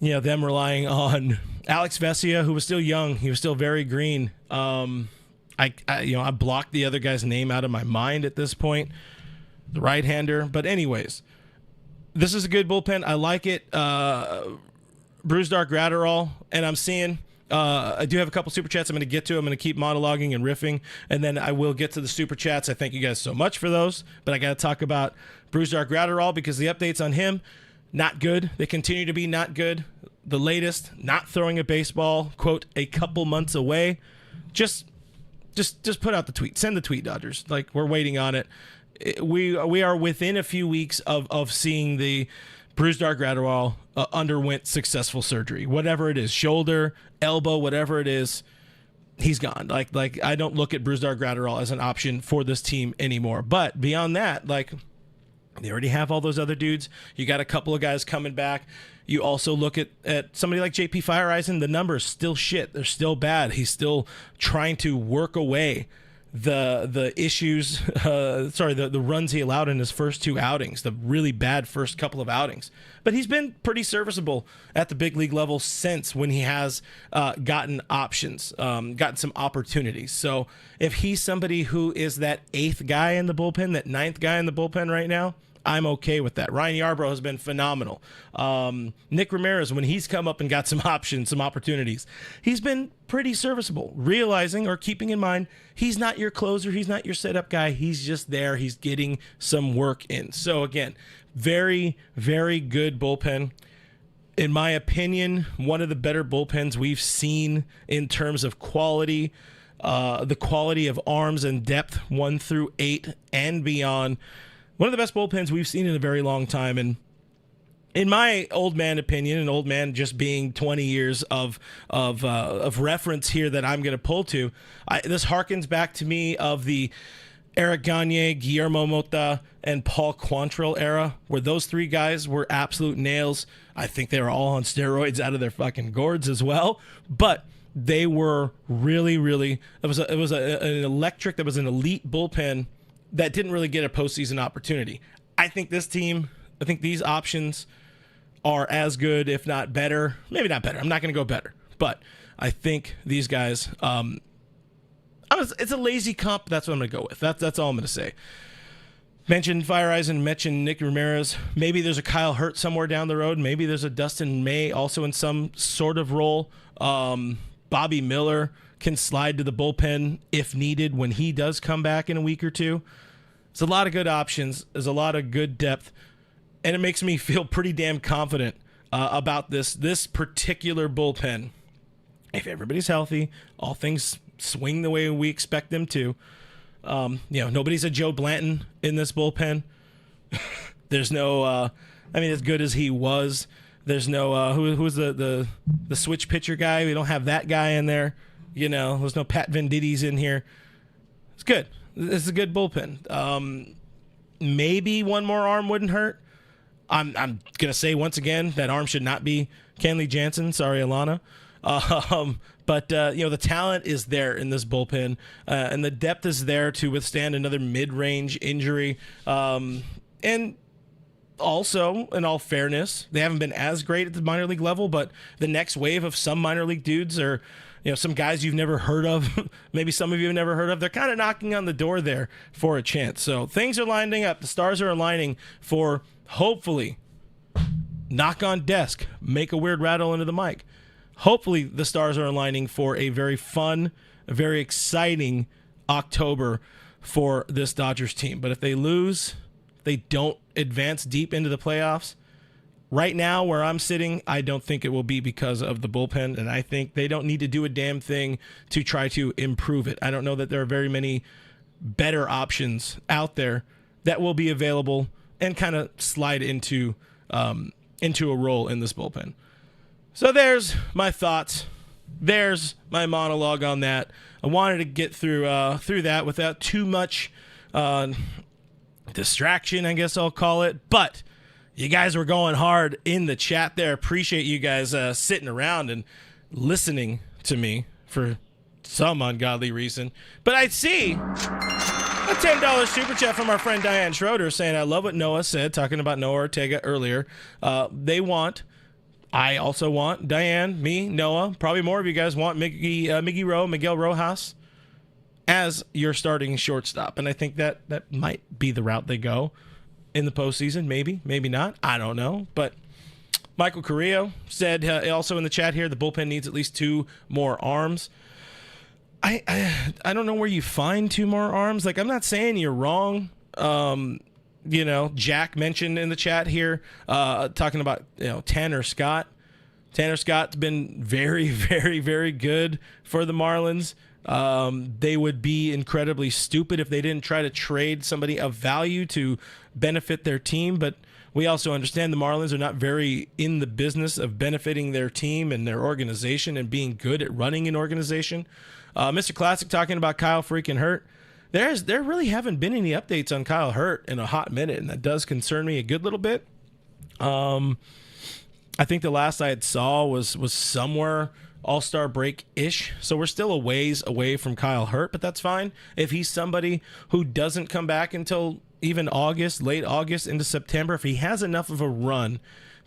them relying on Alex Vesia, who was still young. He was still very green. I blocked the other guy's name out of my mind at this point, the right-hander. But anyways, this is a good bullpen. I like it. Bruce Dark Gratterall, and I'm seeing I do have a couple super chats I'm going to get to. I'm going to keep monologuing and riffing, and then I will get to the super chats. I thank you guys so much for those, but I got to talk about Bruce Dark Gratterall because the updates on him, not good. They continue to be not good. The latest, not throwing a baseball, quote, a couple months away. Just put out the tweet. Send the tweet, Dodgers. Like, we're waiting on it. We are within a few weeks of seeing the Bruce Dark Gratterall underwent successful surgery. Whatever it is, shoulder, elbow, whatever it is, he's gone. Like I don't look at Bruce Dark Gratterall as an option for this team anymore. But beyond that, they already have all those other dudes. You got a couple of guys coming back. You also look at somebody like JP Fireeisen. The numbers still shit. They're still bad. He's still trying to work away the issues. The runs he allowed in his first 2 outings. The really bad first couple of outings. But he's been pretty serviceable at the big league level since when he has gotten options, gotten some opportunities. So if he's somebody who is that 8th guy in the bullpen, that 9th guy in the bullpen right now, I'm okay with that. Ryan Yarbrough has been phenomenal. Nick Ramirez, when he's come up and got some options, some opportunities, he's been pretty serviceable, realizing or keeping in mind he's not your closer, he's not your setup guy, he's just there, he's getting some work in. So again, very, very good bullpen. In my opinion, one of the better bullpens we've seen in terms of quality, the quality of arms and depth 1 through 8 and beyond. One of the best bullpens we've seen in a very long time. And in my old man opinion, an old man just being 20 years of reference here that I'm going to pull to, this harkens back to me of the Eric Gagne, Guillermo Mota, and Paul Quantrill era, where those 3 guys were absolute nails. I think they were all on steroids out of their fucking gourds as well. But they were really, really, it was an electric, that was an elite bullpen that didn't really get a postseason opportunity. I think this team, these options are as good, if not better. Maybe not better. I'm not going to go better. But I think these guys, it's a lazy comp. That's what I'm going to go with. That's all I'm going to say. Mentioned Fireeisen, mentioned Nick Ramirez. Maybe there's a Kyle Hurt somewhere down the road. Maybe there's a Dustin May also in some sort of role. Bobby Miller can slide to the bullpen if needed when he does come back in a week or two. There's a lot of good options. There's a lot of good depth. And it makes me feel pretty damn confident about this particular bullpen. If everybody's healthy, all things swing the way we expect them to. Nobody's a Joe Blanton in this bullpen. There's no, as good as he was, there's no, who's the switch pitcher guy? We don't have that guy in there. There's no Pat Venditti's in here. It's good. It's a good bullpen. Maybe one more arm wouldn't hurt. I'm going to say once again that arm should not be Kenley Jansen. Sorry, Alanna. But the talent is there in this bullpen, and the depth is there to withstand another mid-range injury. And also, in all fairness, they haven't been as great at the minor league level, but the next wave of some minor league dudes are, some guys you've never heard of, maybe some of you have never heard of, they're kind of knocking on the door there for a chance. So things are lining up. The stars are aligning for, hopefully, knock on desk, make a weird rattle into the mic. Hopefully the stars are aligning for a very fun, a very exciting October for this Dodgers team. But if they lose, they don't advance deep into the playoffs. Right now, where I'm sitting, I don't think it will be because of the bullpen, and I think they don't need to do a damn thing to try to improve it. I don't know that there are very many better options out there that will be available and kind of slide into a role in this bullpen. So there's my thoughts. There's my monologue on that. I wanted to get through that without too much distraction, I guess I'll call it. But you guys were going hard in the chat there. Appreciate you guys sitting around and listening to me for some ungodly reason. But I see a $10 super chat from our friend Diane Schroeder saying, I love what Noah said, talking about Noah Ortega earlier. I also want Diane, me, Noah, probably more of you guys want Miguel Rojas as your starting shortstop. And I think that might be the route they go in the postseason. Maybe not. I don't know. But Michael Carrillo said also in the chat here, the bullpen needs at least 2 more arms. I don't know where you find 2 more arms. Like, I'm not saying you're wrong. Jack mentioned in the chat here, talking about, Tanner Scott. Tanner Scott's been very, very, very good for the Marlins. They would be incredibly stupid if they didn't try to trade somebody of value to benefit their team. But we also understand the Marlins are not very in the business of benefiting their team and their organization and being good at running an organization. Mr. Classic talking about Kyle freaking Hurt. There really haven't been any updates on Kyle Hurt in a hot minute, and that does concern me a good little bit. I think the last I had saw was somewhere All-Star break-ish, so we're still a ways away from Kyle Hurt, but that's fine. If he's somebody who doesn't come back until even August, late August into September, if he has enough of a run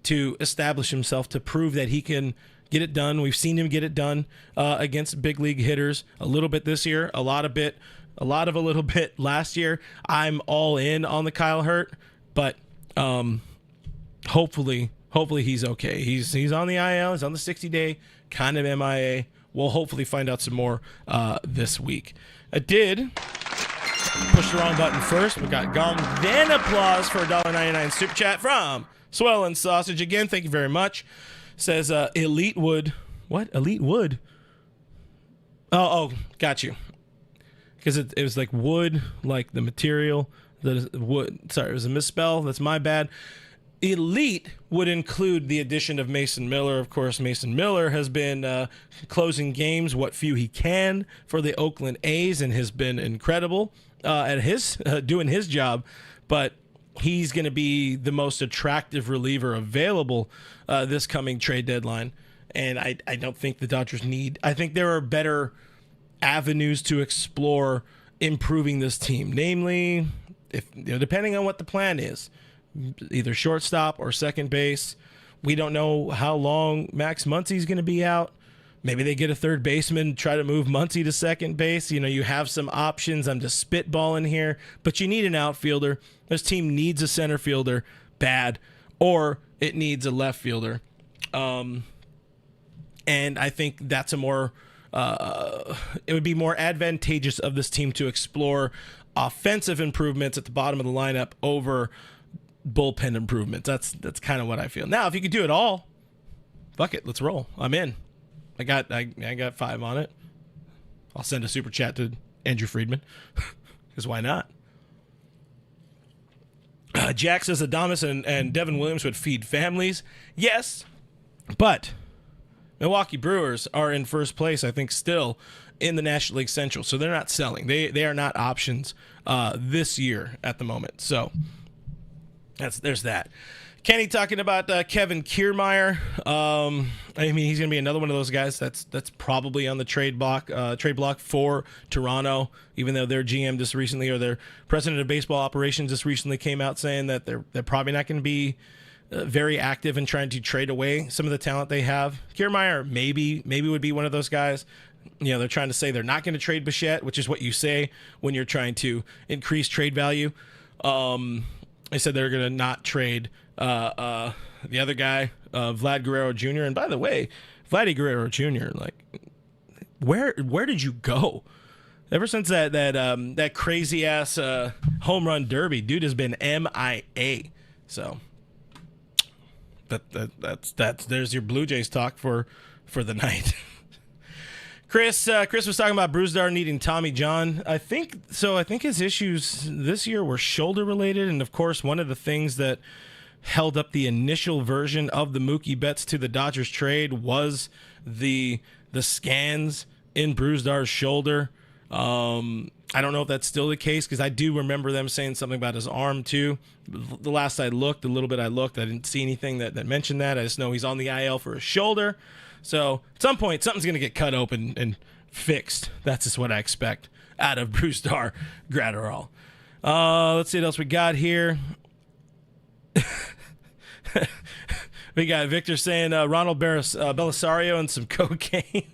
to establish himself to prove that he can get it done. We've seen him get it done against big league hitters a little bit this year, a lot of a little bit last year. I'm all in on the Kyle Hurt, but hopefully he's okay. He's on the IL. He's on the 60-day kind of MIA. We'll hopefully find out some more this week. I did push the wrong button first. We got gong, then applause for a $1.99 super chat from Swell and Sausage. Again, thank you very much. Says Elite Wood. What? Elite Wood? Oh, got you. Because it was like wood, like the material. The wood. Sorry, it was a misspell. That's my bad. Elite would include the addition of Mason Miller. Of course, Mason Miller has been closing games, what few he can, for the Oakland A's, and has been incredible at doing his job. But he's going to be the most attractive reliever available this coming trade deadline. And I don't think the Dodgers need. I think there are better avenues to explore improving this team. Namely, depending on what the plan is, either shortstop or second base. We don't know how long Max Muncy's going to be out. Maybe they get a third baseman, try to move Muncy to second base. You have some options. I'm just spitballing here, but you need an outfielder. This team needs a center fielder bad, or it needs a left fielder. And I think that's a more it would be more advantageous of this team to explore offensive improvements at the bottom of the lineup over bullpen improvements. That's kind of what I feel. Now, if you could do it all, fuck it, let's roll. I'm in. I got 5 on it. I'll send a super chat to Andrew Friedman, because why not? Jack says Adames and Devin Williams would feed families. Yes, but Milwaukee Brewers are in first place, I think, still in the National League Central, so they're not selling. They are not options this year at the moment. So there's that. Kenny talking about Kevin Kiermaier. I mean, he's going to be another one of those guys that's probably on the trade block for Toronto, even though their GM just recently, or their president of baseball operations just recently came out saying that they're probably not going to be very active in trying to trade away some of the talent they have. Kiermaier maybe would be one of those guys. You know, they're trying to say they're not going to trade Bichette, which is what you say when you're trying to increase trade value. They said they're going to not trade the other guy, Vlad Guerrero Jr. And by the way, Vladdy Guerrero Jr., like, where did you go? Ever since that crazy ass home run derby, dude has been MIA. So that's there's your Blue Jays talk for the night. Chris was talking about Brusdar needing Tommy John. I think his issues this year were shoulder related, and of course one of the things that held up the initial version of the Mookie Betts to the Dodgers trade was the scans in Brusdar's shoulder. I don't know if that's still the case, because I do remember them saying something about his arm too. The last I looked, the little bit I looked, I didn't see anything that mentioned that. I just know he's on the IL for his shoulder. So at some point, something's going to get cut open and fixed. That's just what I expect out of Brusdar Graterol. Let's see what else we got here. We got Victor saying Ronald Belisario and some cocaine.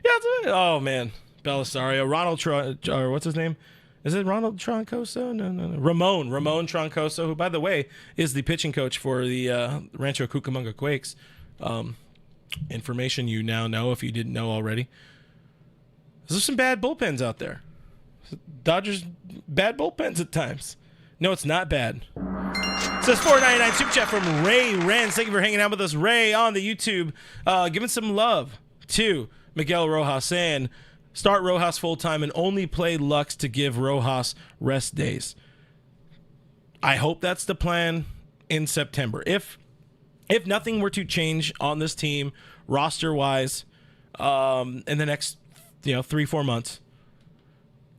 Yeah, oh man, Belisario. Or what's his name? Is it Ronald Troncoso? No. Ramon Troncoso, who, by the way, is the pitching coach for the Rancho Cucamonga Quakes. Information you now know if you didn't know already. There's some bad bullpens out there. Dodgers bad bullpens at times. No, it's not bad. It says $4.99 super chat from Ray Renz. Thank you for hanging out with us, Ray, on the YouTube. Giving some love to Miguel Rojas, saying start Rojas full time and only play Lux to give Rojas rest days. I hope that's the plan in September. If nothing were to change on this team roster wise in the next 3-4 months,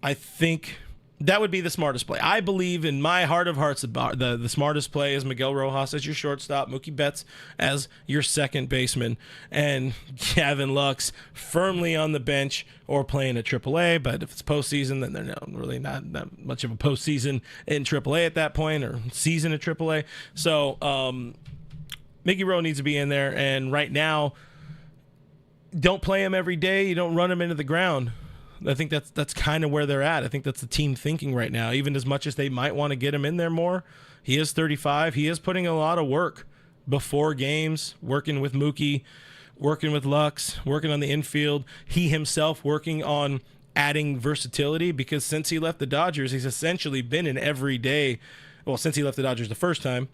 I think that would be the smartest play. I believe in my heart of hearts the smartest play is Miguel Rojas as your shortstop, Mookie Betts as your second baseman, and Gavin Lux firmly on the bench or playing at AAA. But if it's postseason, then they're really not that much of a postseason in AAA at that point, or season at AAA. So Mickey Rowe needs to be in there, and right now, don't play him every day. You don't run him into the ground. I think that's kind of where they're at. I think that's the team thinking right now. Even as much as they might want to get him in there more, he is 35. He is putting a lot of work before games, working with Mookie, working with Lux, working on the infield. He himself working on adding versatility, because since he left the Dodgers, he's essentially been an everyday. Well, since he left the Dodgers the first time,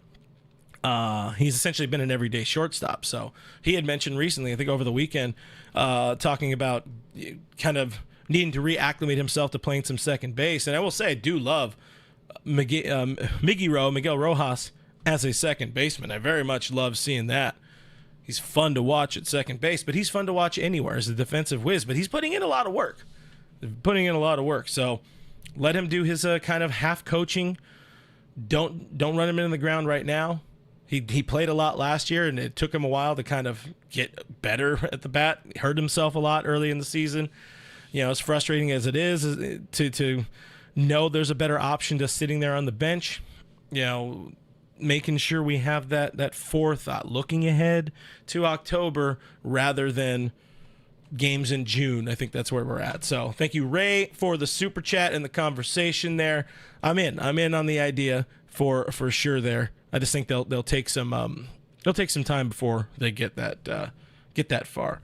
he's essentially been an everyday shortstop. So he had mentioned recently, I think over the weekend, talking about kind of needing to reacclimate himself to playing some second base. And I will say, I do love Miguel Rojas as a second baseman. I very much love seeing that. He's fun to watch at second base, but he's fun to watch anywhere as a defensive whiz. But he's putting in a lot of work. So let him do his kind of half coaching. Don't run him into the ground right now. He played a lot last year, and it took him a while to kind of get better at the bat. He hurt himself a lot early in the season. As frustrating as it is to know there's a better option to sitting there on the bench, making sure we have that forethought, looking ahead to October rather than games in June. I think that's where we're at. So thank you, Ray, for the super chat and the conversation there. I'm in on the idea for sure there. I just think they'll take some time before they get that far.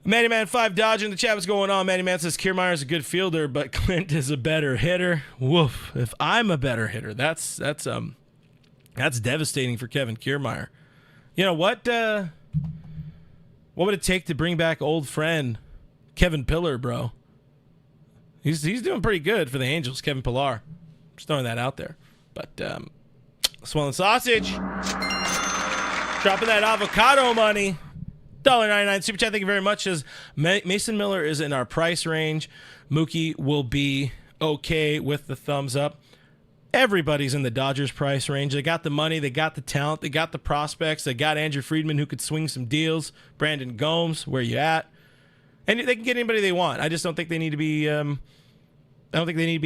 Manny Man 5 Dodge in the chat. What's going on? Manny Man says Kiermaier is a good fielder, but Clint is a better hitter. Woof. If I'm a better hitter, that's devastating for Kevin Kiermaier. You know what? What would it take to bring back old friend Kevin Pillar, bro? He's doing pretty good for the Angels, Kevin Pillar. Just throwing that out there. But Swollen Sausage dropping that avocado money. $1.99 super chat. Thank you very much. Says Mason Miller is in our price range. Mookie will be okay with the thumbs up. Everybody's in the Dodgers price range. They got the money, they got the talent, they got the prospects, they got Andrew Friedman who could swing some deals. Brandon Gomes, where you at? And they can get anybody they want. I just don't think they need to be.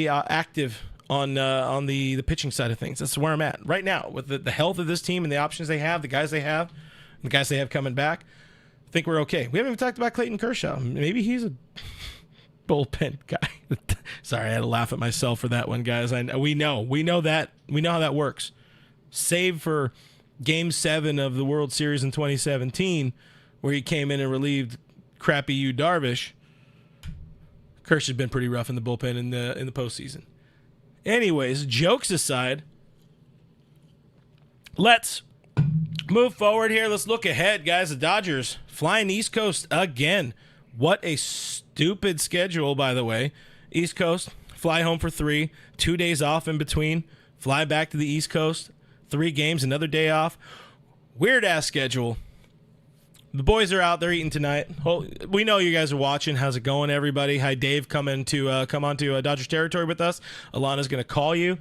Active on the pitching side of things. That's where I'm at right now with the health of this team and the options they have, the guys they have coming back. I think we're okay. We haven't even talked about Clayton Kershaw. Maybe he's a bullpen guy. Sorry, I had to laugh at myself for that one, guys. We know how that works. Save for Game 7 of the World Series in 2017, where he came in and relieved crappy Yu Darvish. Kershaw's been pretty rough in the bullpen in the postseason. Anyways, jokes aside, let's move forward here. Let's look ahead, guys. The Dodgers flying East Coast again. What a stupid schedule, by the way. East Coast, fly home for 3, 2 days off in between, fly back to the East Coast, 3 games, another day off. Weird-ass schedule. The boys are out. They're eating tonight. We know you guys are watching. How's it going, everybody? Hi, Dave. Come onto Dodgers territory with us. Alanna's going to call you.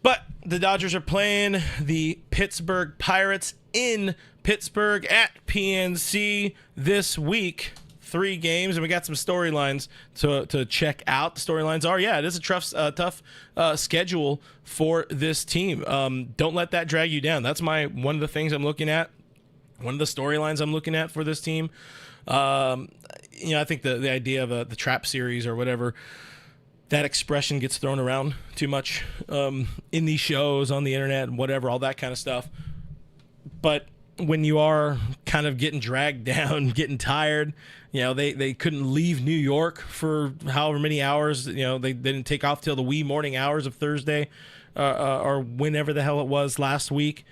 But the Dodgers are playing the Pittsburgh Pirates in Pittsburgh at PNC this week. 3 games, and we got some storylines to check out. The storylines are, it is a tough schedule for this team. Don't let that drag you down. That's one of the things I'm looking at. One of the storylines I'm looking at for this team. I think the idea of the trap series or whatever, that expression gets thrown around too much in these shows, on the internet, and whatever, all that kind of stuff. But when you are kind of getting dragged down, getting tired, they couldn't leave New York for however many hours. They didn't take off till the wee morning hours of Thursday or whenever the hell it was last week.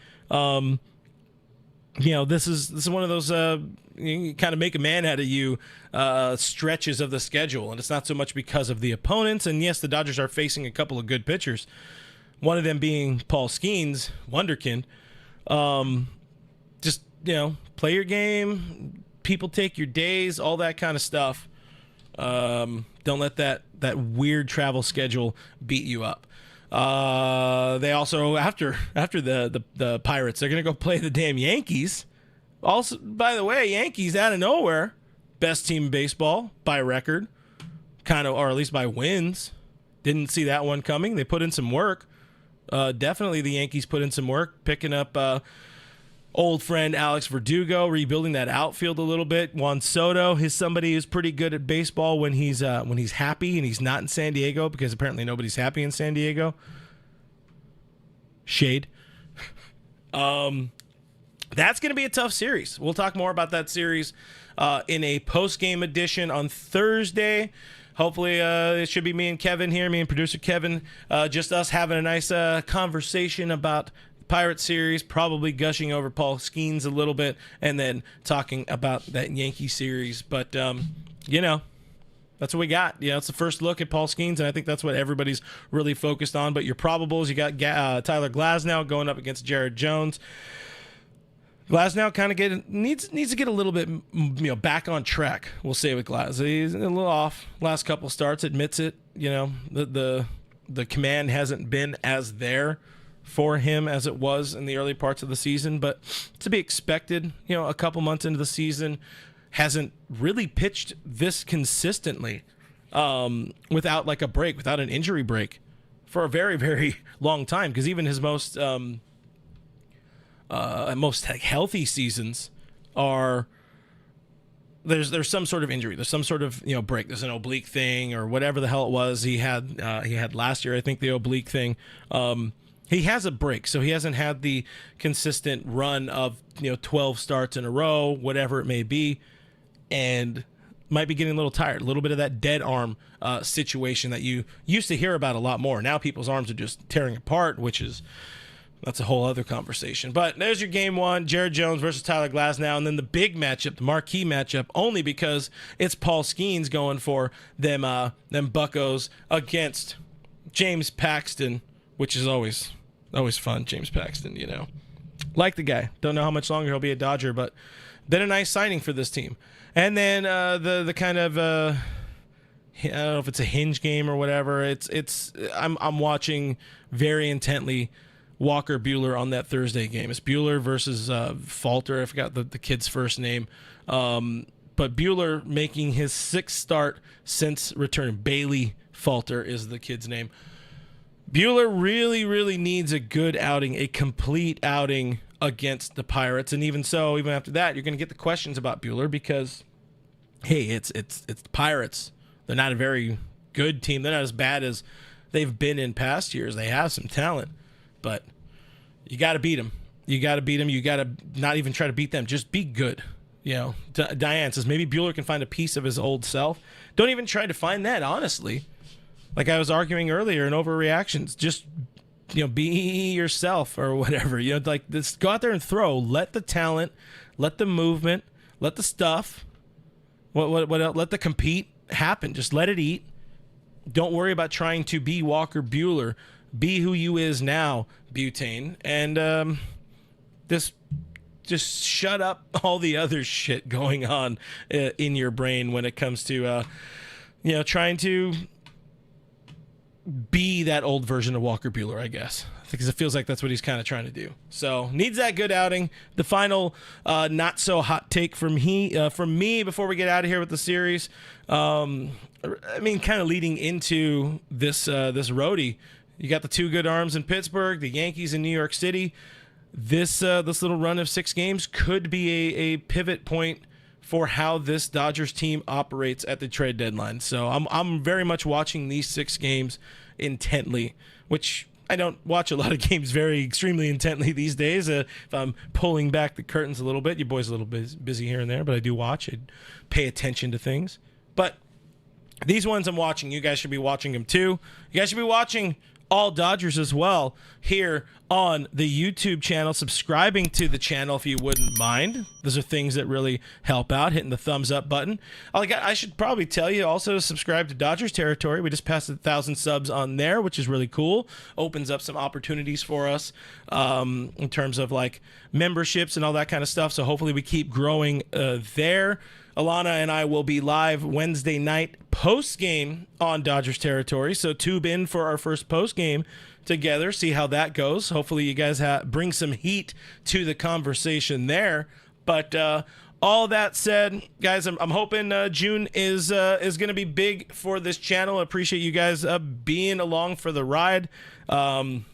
This is one of those you kind of make a man out of you stretches of the schedule, and it's not so much because of the opponents. And yes, the Dodgers are facing a couple of good pitchers, one of them being Paul Skeens, Wonderkin. Just play your game. People take your days, all that kind of stuff. Don't let that weird travel schedule beat you up. They also after the Pirates, they're gonna go play the damn Yankees. Also, by the way, Yankees out of nowhere, best team in baseball by record, or at least by wins. Didn't see that one coming. They put in some work. Definitely the Yankees put in some work, picking up old friend Alex Verdugo, rebuilding that outfield a little bit. Juan Soto is somebody who's pretty good at baseball when he's happy and he's not in San Diego, because apparently nobody's happy in San Diego. Shade. That's going to be a tough series. We'll talk more about that series in a post-game edition on Thursday. Hopefully, it should be me and Kevin here, me and producer Kevin, just us having a nice conversation about Pirate series, probably gushing over Paul Skeens a little bit, and then talking about that Yankee series. But, that's what we got. It's the first look at Paul Skeens, and I think that's what everybody's really focused on. But your probables, you got Tyler Glasnow going up against Jared Jones. Glasnow kind of needs to get a little bit back on track. We'll say with Glas, he's a little off last couple starts. Admits it. The command hasn't been as there for him as it was in the early parts of the season, but to be expected. A couple months into the season, hasn't really pitched this consistently without like a break, without an injury break for a very, very long time. Because even his most healthy seasons are there's some sort of injury, there's some sort of break, there's an oblique thing or whatever the hell it was he had last year. I think the oblique thing. He has a break, so he hasn't had the consistent run of 12 starts in a row, whatever it may be. And might be getting a little tired. A little bit of that dead arm situation that you used to hear about a lot more. Now people's arms are just tearing apart, that's a whole other conversation. But there's your game one, Jared Jones versus Tyler Glasnow, and then the big matchup, the marquee matchup, only because it's Paul Skeens going for them buccos against James Paxton, which is always fun. James Paxton, like the guy. Don't know how much longer he'll be a Dodger, but been a nice signing for this team. And then the kind of I don't know if it's a hinge game or whatever. I'm watching very intently Walker Buehler on that Thursday game. It's Buehler versus Falter. I forgot the kid's first name. But Buehler making his 6th start since return. Bailey Falter is the kid's name. Buehler really, really needs a good outing, a complete outing against the Pirates. And even after that, you're going to get the questions about Buehler because, hey, it's the Pirates. They're not a very good team. They're not as bad as they've been in past years. They have some talent, but you got to beat them. You got to not even try to beat them. Just be good. Diane says maybe Buehler can find a piece of his old self. Don't even try to find that, honestly. Like I was arguing earlier in Overreactions, just be yourself or whatever. Like just go out there and throw. Let the talent, let the movement, let the stuff, what else? Let the compete happen. Just let it eat. Don't worry about trying to be Walker Buehler. Be who you is now, Butane, and just shut up all the other shit going on in your brain when it comes to trying to be that old version of Walker Buehler, I guess, because it feels like that's what he's kind of trying to do. So needs that good outing. The final not so hot take from me before we get out of here with the series. Kind of leading into this roadie. You got the 2 good arms in Pittsburgh, the Yankees in New York City. This little run of 6 games could be a pivot point for how this Dodgers team operates at the trade deadline. So I'm very much watching these 6 games intently, which I don't watch a lot of games very extremely intently these days. If I'm pulling back the curtains a little bit, your boy's a little bit busy here and there, but I do watch. I pay attention to things. But these ones I'm watching, you guys should be watching them too. You guys should be watching All Dodgers as well here on the YouTube channel, subscribing to the channel if you wouldn't mind. Those are things that really help out, hitting the thumbs up button. I should probably tell you also to subscribe to Dodgers Territory. We just passed 1,000 subs on there, which is really cool. Opens up some opportunities for us in terms of like memberships and all that kind of stuff. So hopefully we keep growing there. Alanna and I will be live Wednesday night post-game on Dodgers Territory. So tube in for our first post-game together, see how that goes. Hopefully you guys bring some heat to the conversation there. But all that said, guys, I'm hoping June is going to be big for this channel. I appreciate you guys being along for the ride. Sky's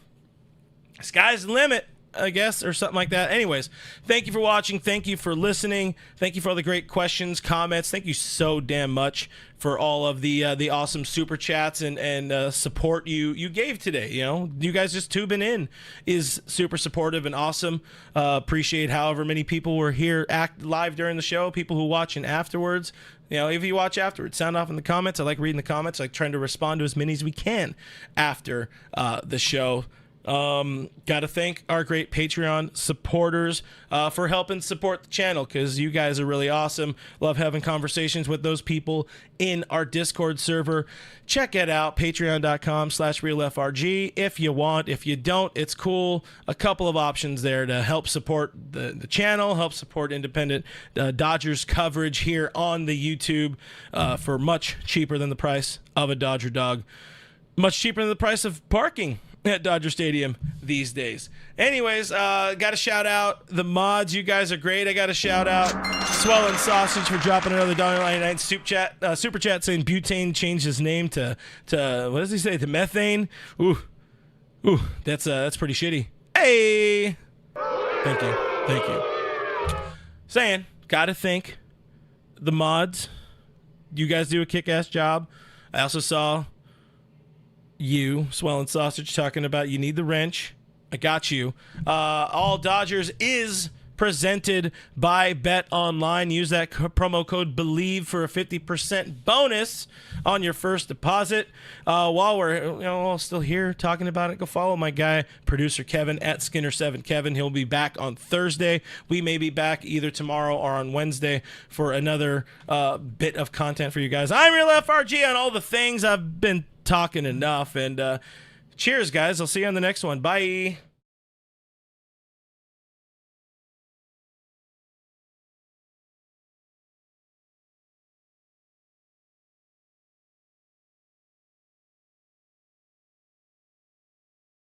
the limit, I guess, or something like that. Anyways, thank you for watching. Thank you for listening. Thank you for all the great questions, comments. Thank you so damn much for all of the awesome super chats and support you gave today. You guys just tubing in is super supportive and awesome. Appreciate however many people were here act live during the show, people who watching afterwards. If you watch afterwards, sound off in the comments. I like reading the comments. I like trying to respond to as many as we can after the show. Got to thank our great Patreon supporters for helping support the channel, because you guys are really awesome. Love having conversations with those people in our Discord server. Check it out, patreon.com/realfrg if you want. If you don't, it's cool. A couple of options there to help support the channel, help support independent Dodgers coverage here on the YouTube for much cheaper than the price of a Dodger dog. Much cheaper than the price of parking at Dodger Stadium these days. Anyways, got to shout out the mods. You guys are great. I got to shout out Swellin' Sausage for dropping another $1.99 super chat saying Butane changed his name to what does he say? To methane. Ooh, that's pretty shitty. Hey, thank you. Saying, got to thank the mods. You guys do a kick-ass job. I also saw you, Swellin' Sausage, talking about you need the wrench. I got you. All Dodgers is presented by Bet Online. Use that promo code BELIEVE for a 50% bonus on your first deposit. While we're still here talking about it, go follow my guy, producer Kevin, at Skinner7Kevin. He'll be back on Thursday. We may be back either tomorrow or on Wednesday for another bit of content for you guys. I'm Real FRG on all the things. I've been talking enough, and cheers, guys. I'll see you on the next one. Bye.